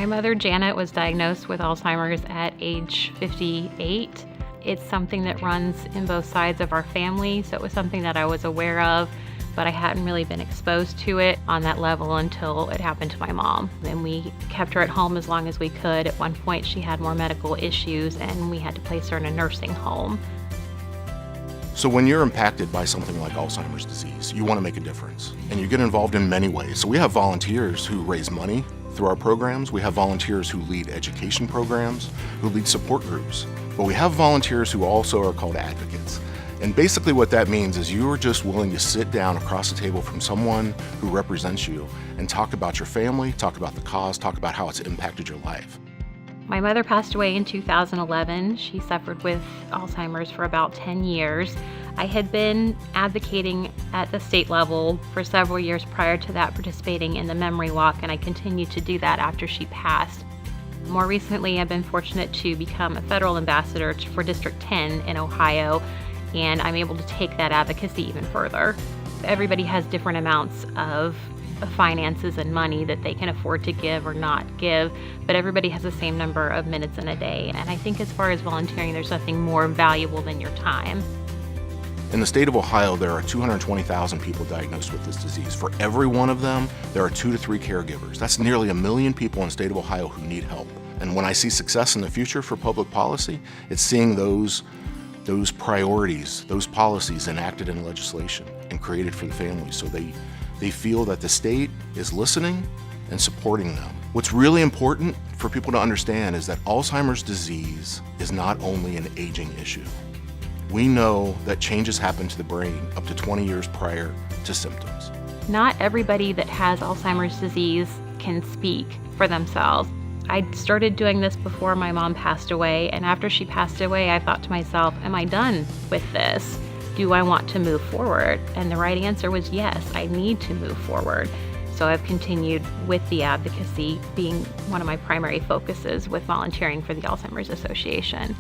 My mother, Janet, was diagnosed with Alzheimer's at age 58. It's something that runs in both sides of our family, so it was something that I was aware of, but I hadn't really been exposed to it on that level until it happened to my mom. And we kept her at home as long as we could. At one point, she had more medical issues, and we had to place her in a nursing home. So when you're impacted by something like Alzheimer's disease, you want to make a difference, and you get involved in many ways. So we have volunteers who raise money through our programs. We have volunteers who lead education programs, who lead support groups. But we have volunteers who also are called advocates. And basically what that means is you are just willing to sit down across the table from someone who represents you and talk about your family, talk about the cause, talk about how it's impacted your life. My mother passed away in 2011. She suffered with Alzheimer's for about 10 years. I had been advocating at the state level for several years prior to that, participating in the memory walk, and I continued to do that after she passed. More recently, I've been fortunate to become a federal ambassador for District 10 in Ohio, and I'm able to take that advocacy even further. Everybody has different amounts of finances and money that they can afford to give or not give, but everybody has the same number of minutes in a day. And I think as far as volunteering, there's nothing more valuable than your time. In the state of Ohio, there are 220,000 people diagnosed with this disease. For every one of them, there are 2 to 3 caregivers. That's nearly 1 million people in the state of Ohio who need help. And when I see success in the future for public policy, it's seeing those priorities, those policies enacted in legislation and created for the families, so they feel that the state is listening and supporting them. What's really important for people to understand is that Alzheimer's disease is not only an aging issue. We know that changes happen to the brain up to 20 years prior to symptoms. Not everybody that has Alzheimer's disease can speak for themselves. I started doing this before my mom passed away, and after she passed away, I thought to myself, am I done with this? Do I want to move forward? And the right answer was yes, I need to move forward. So I've continued with the advocacy being one of my primary focuses with volunteering for the Alzheimer's Association.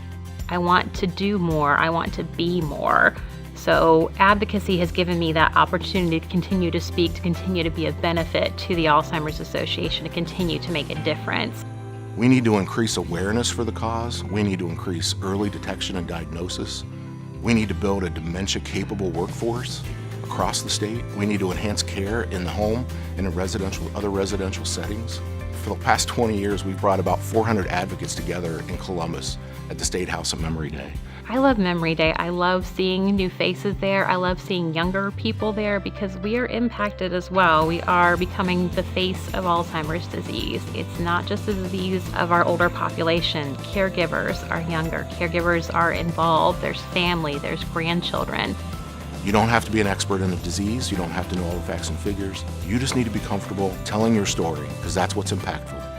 I want to do more, I want to be more. So advocacy has given me that opportunity to continue to speak, to continue to be of benefit to the Alzheimer's Association, to continue to make a difference. We need to increase awareness for the cause. We need to increase early detection and diagnosis. We need to build a dementia-capable workforce across the state. We need to enhance care in the home and in other residential settings. For the past 20 years, we've brought about 400 advocates together in Columbus at the State House at Memory Day. I love Memory Day. I love seeing new faces there. I love seeing younger people there because we are impacted as well. We are becoming the face of Alzheimer's disease. It's not just a disease of our older population. Caregivers are younger. Caregivers are involved. There's family, there's grandchildren. You don't have to be an expert in the disease. You don't have to know all the facts and figures. You just need to be comfortable telling your story because that's what's impactful.